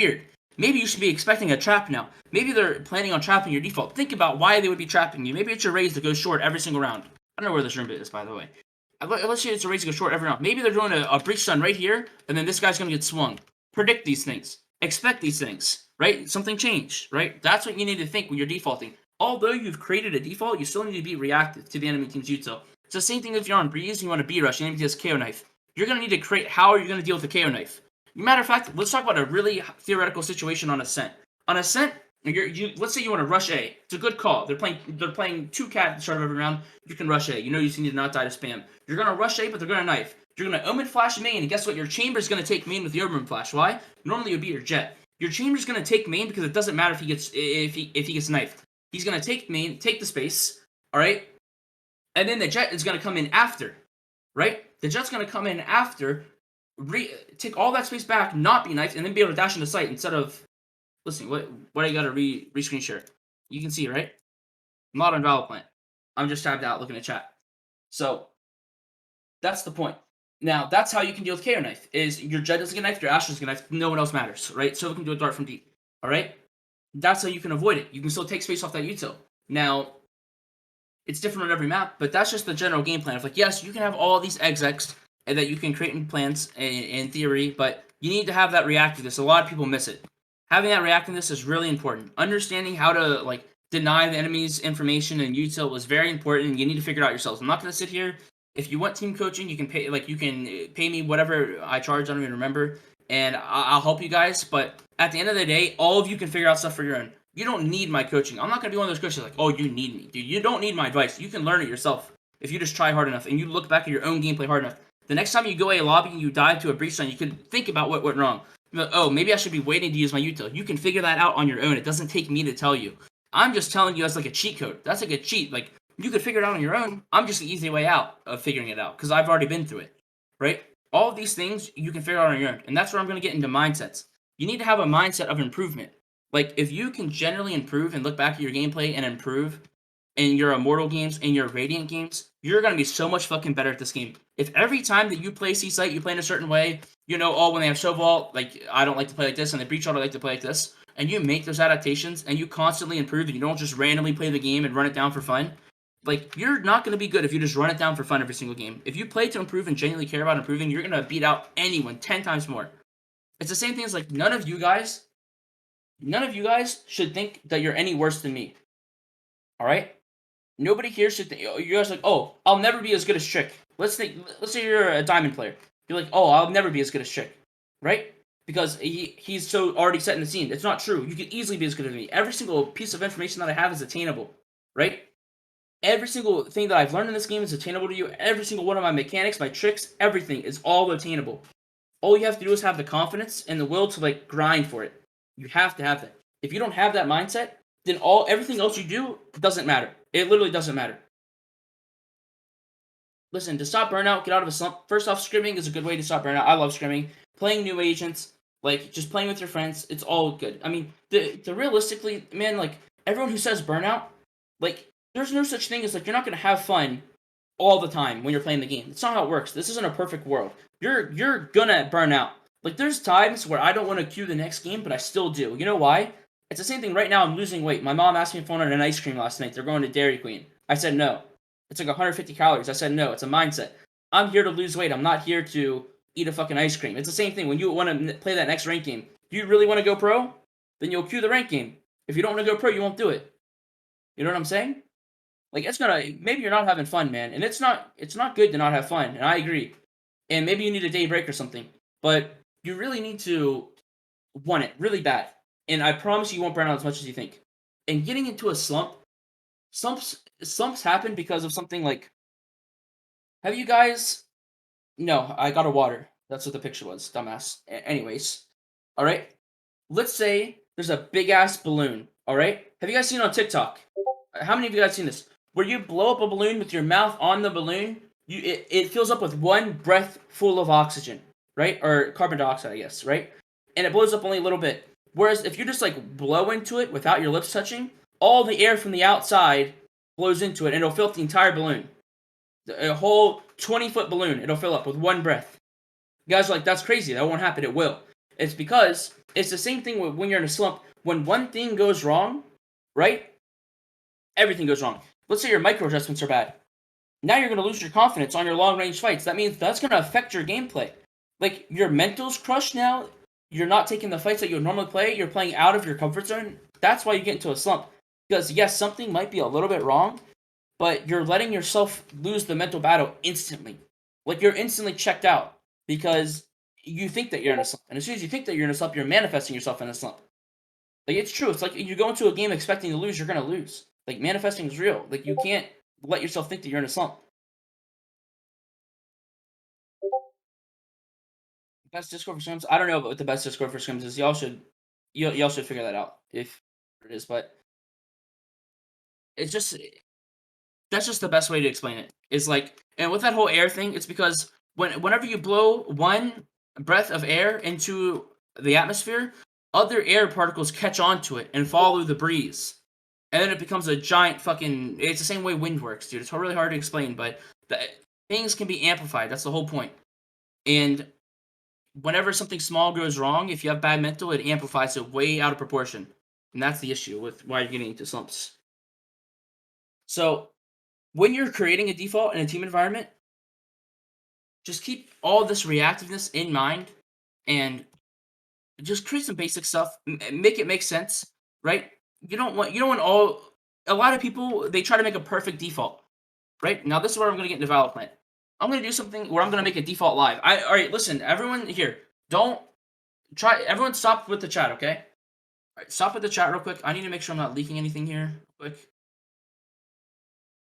weird. Maybe you should be expecting a trap now. Maybe they're planning on trapping your default. Think about why they would be trapping you. Maybe it's your raise that goes short every single round. I don't know where this room is, by the way. Let's say it's a raise to go short every round. Maybe they're doing a breach stun right here, and then this guy's going to get swung. Predict these things. Expect these things, right? Something changed, right? That's what you need to think when you're defaulting. Although you've created a default, you still need to be reactive to the enemy team's util. It's the same thing if you're on Breeze and you want to B-rush, and enemy has KO knife. You're going to need to create how are you going to deal with the KO knife. Matter of fact, let's talk about a really theoretical situation on Ascent. On Ascent, let's say you want to rush A. It's a good call. They're playing 2 cat at the start of every round. You can rush A. You know you need to not die to spam. You're going to rush A, but they're going to knife. You're going to Omen Flash main, and guess what? Your Chamber's going to take main with the Omen Flash. Why? Normally it would be your Jet. Your Chamber's going to take main because it doesn't matter if he gets knifed. He's going to take main, take the space, alright? And then the Jet is going to come in after, right? The Jet's going to come in after, take all that space back, not be knifed, and then be able to dash into sight instead of... Listen, what I got to re-screen share? You can see, right? I'm not on Valor Plant. I'm just tabbed out looking at chat. So, that's the point. Now, that's how you can deal with KO knife, is your Jet doesn't get knifed, your Ashe doesn't get knifed, no one else matters, right? So we can do a dart from deep, alright? That's how you can avoid it. You can still take space off that util. Now, it's different on every map, but that's just the general game plan. Of like, yes, you can have all these execs and that you can create in plans in theory, but you need to have that reactiveness. A lot of people miss it. Having that reactiveness is really important. Understanding how to like deny the enemy's information and util is very important, and you need to figure it out yourselves. I'm not going to sit here. If you want team coaching, you can pay me whatever I charge. I don't even remember, and I'll help you guys. But at the end of the day, all of you can figure out stuff for your own. You don't need my coaching. I'm not going to be one of those coaches like, oh, you need me. Dude, you don't need my advice. You can learn it yourself if you just try hard enough and you look back at your own gameplay hard enough. The next time you go a lobby and you dive to a breach zone, you can think about what went wrong. Oh, maybe I should be waiting to use my util. You can figure that out on your own. It doesn't take me to tell you. I'm just telling you that's like a cheat code. That's like a cheat. Like, you could figure it out on your own. I'm just the easy way out of figuring it out because I've already been through it, right? All of these things you can figure out on your own. And that's where I'm going to get into mindsets. You need to have a mindset of improvement. Like, if you can generally improve and look back at your gameplay and improve in your Immortal games and your Radiant games, you're going to be so much fucking better at this game. If every time that you play C-Site, you play in a certain way, you know, oh, when they have Show Vault, like, I don't like to play like this, and they Breach Ult, I like to play like this, and you make those adaptations, and you constantly improve, and you don't just randomly play the game and run it down for fun, like, you're not going to be good if you just run it down for fun every single game. If you play to improve and genuinely care about improving, you're going to beat out anyone 10 times more. It's the same thing as, like, none of you guys should think that you're any worse than me. Alright? Nobody here should think, you guys are like, oh, I'll never be as good as Trick. Let's say you're a Diamond player. You're like, oh, I'll never be as good as Trick. Right? Because he's so already set in the scene. It's not true. You can easily be as good as me. Every single piece of information that I have is attainable. Right? Every single thing that I've learned in this game is attainable to you. Every single one of my mechanics, my tricks, everything is all attainable. All you have to do is have the confidence and the will to, like, grind for it. You have to have that. If you don't have that mindset, then everything else you do doesn't matter. It literally doesn't matter. Listen, to stop burnout, get out of a slump. First off, scrimming is a good way to stop burnout. I love scrimming. Playing new agents, like, just playing with your friends, it's all good. I mean, the realistically, man, like, everyone who says burnout, like, there's no such thing as, like, you're not going to have fun all the time when you're playing the game. That's not how it works. This isn't a perfect world. You're gonna burn out. Like, there's times where I don't want to queue the next game, but I still do. You know why? It's the same thing right now. I'm losing weight. My mom asked me if I wanted an ice cream last night. They're going to Dairy Queen. I said no. It's like 150 calories. I said no. It's a mindset. I'm here to lose weight. I'm not here to eat a fucking ice cream. It's the same thing when you want to play that next rank game. Do you really want to go pro? Then you'll queue the rank game. If you don't want to go pro, you won't do it. You know what I'm saying? Like, maybe you're not having fun, man. And it's not good to not have fun. And I agree. And maybe you need a day break or something. But you really need to want it really bad. And I promise you won't burn out as much as you think. And getting into a slumps happen because of something like, have you guys... No, I got a water. That's what the picture was, dumbass. Anyways, alright? Let's say there's a big-ass balloon, alright? Have you guys seen it on TikTok? How many of you guys seen this? Where you blow up a balloon with your mouth on the balloon, it fills up with one breath full of oxygen, right? Or carbon dioxide, I guess, right? And it blows up only a little bit. Whereas if you just, like, blow into it without your lips touching, all the air from the outside blows into it, and it'll fill up the entire balloon. A whole 20-foot balloon, it'll fill up with one breath. You guys are like, that's crazy. That won't happen. It will. It's because It's the same thing when you're in a slump. When one thing goes wrong, right? Everything goes wrong. Let's say your micro adjustments are bad. Now you're going to lose your confidence on your long range fights. That means that's going to affect your gameplay. Like your mental's crushed now. You're not taking the fights that you would normally play. You're playing out of your comfort zone. That's why you get into a slump. Because yes, something might be a little bit wrong, but you're letting yourself lose the mental battle instantly. Like you're instantly checked out because you think that you're in a slump. And as soon as you think that you're in a slump, you're manifesting yourself in a slump. Like it's true. It's like you go into a game expecting to lose, you're gonna lose. Like manifesting is real. Like you can't let yourself think that you're in a slump. Best Discord for scrims. I don't know what the best Discord for scrims is. Y'all should figure that out if it is. But it's just that's just the best way to explain it. Is like, and with that whole air thing, it's because whenever you blow one breath of air into the atmosphere, other air particles catch onto it and follow the breeze, and then it becomes a giant fucking. It's the same way wind works, dude. It's really hard to explain, but things can be amplified. That's the whole point. And whenever something small goes wrong, if you have bad mental, it amplifies it way out of proportion, and that's the issue with why you're getting into slumps. So when you're creating a default in a team environment, just keep all this reactiveness in mind and just create some basic stuff. Make it make sense, right? You don't want all. A lot of people they try to make a perfect default, right? Now this is where I'm gonna get into development. I'm gonna do something where I'm gonna make a default live. All right, listen, everyone here, don't try. Everyone, stop with the chat, okay? All right, stop with the chat real quick. I need to make sure I'm not leaking anything here, quick.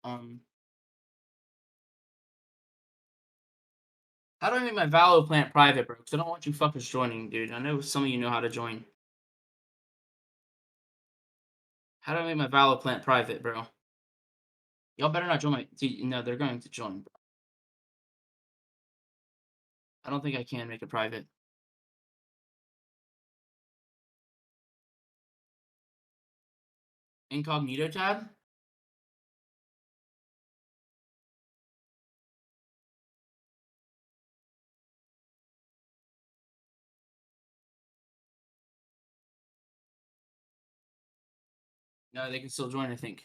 Um, how do I make my Valo plant private, bro? Because I don't want you fuckers joining, dude. I know some of you know how to join. How do I make my Valo plant private, bro? Y'all better not join my. No, they're going to join. Bro. I don't think I can make it private. Incognito tab? No, they can still join, I think.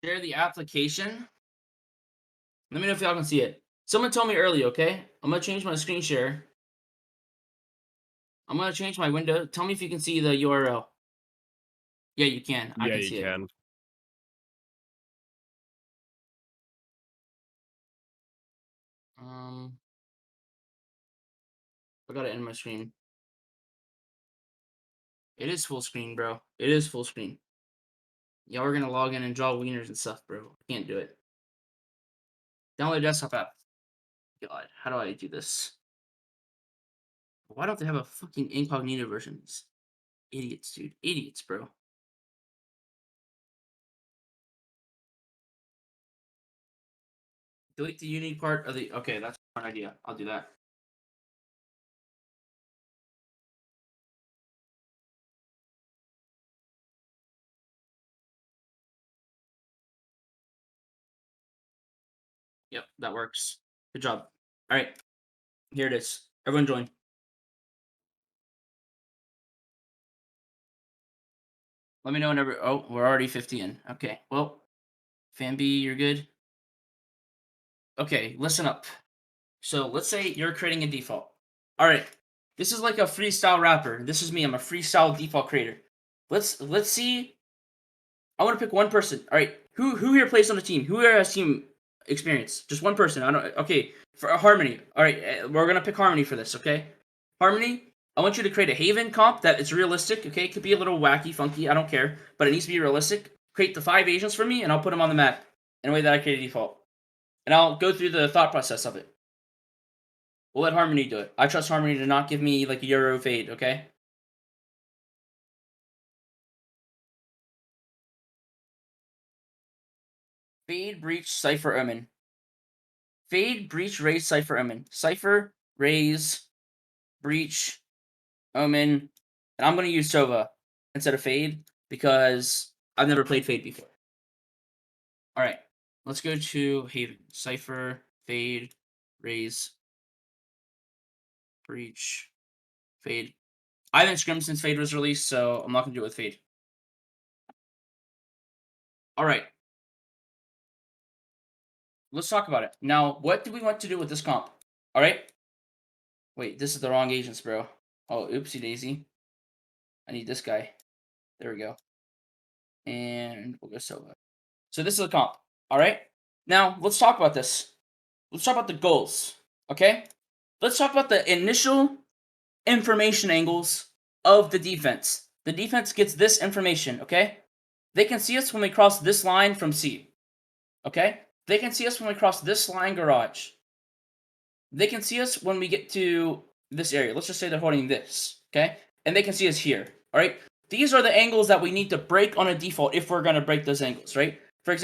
Share the application. Let me know if y'all can see it. Someone told me earlier, okay? I'm gonna change my screen share. I'm gonna change my window. Tell me if you can see the URL. Yeah, you can. I Yeah, can you see it. can. I gotta end my screen. It is full screen, bro. It is full screen. Y'all are gonna log in and draw wieners and stuff, bro. I can't do it. Download the desktop app. God, how do I do this? Why don't they have a fucking incognito version? These idiots, dude. Idiots, bro. Delete the unique part of the. Okay, that's an idea. I'll do that. Yep, that works. Good job. All right, here it is. Everyone join. Let me know whenever. Oh, we're already 50 in. Okay, well, Fanby, you're good. Okay, listen up. So let's say you're creating a default. All right, this is like a freestyle rapper. This is me. I'm a freestyle default creator. Let's see. I want to pick one person. All right, who here plays on the team? Who here has team experience? Just one person. I don't. Okay, for Harmony. All right, we're gonna pick Harmony for this. Okay, Harmony. I want you to create a Haven comp that is realistic. Okay, it could be a little wacky, funky. I don't care, but it needs to be realistic. Create the 5 agents for me, and I'll put them on the map in a way that I create a default, and I'll go through the thought process of it. We'll let Harmony do it. I trust Harmony to not give me like a Euro fade, okay? Fade, Breach, Cypher, Omen. Fade, breach, raise, cipher, omen. Cipher, raise, breach, omen. And I'm going to use Sova instead of fade because I've never played fade before. All right, let's go to Haven. Cipher, fade, raise, breach, fade. I haven't scrimmed since fade was released, so I'm not going to do it with fade. All right. Let's talk about it. Now, what do we want to do with this comp? All right. Wait, this is the wrong agents, bro. Oh, oopsie daisy. I need this guy. There we go. And we'll go Sova. So this is the comp. All right. Now, let's talk about this. Let's talk about the goals. Okay. Let's talk about the initial information angles of the defense. The defense gets this information. Okay. They can see us when we cross this line from C. Okay. They can see us when we cross this line garage. They can see us when we get to this area. Let's just say they're holding this, okay? And they can see us here, all right? These are the angles that we need to break on a default if we're going to break those angles, right? For example,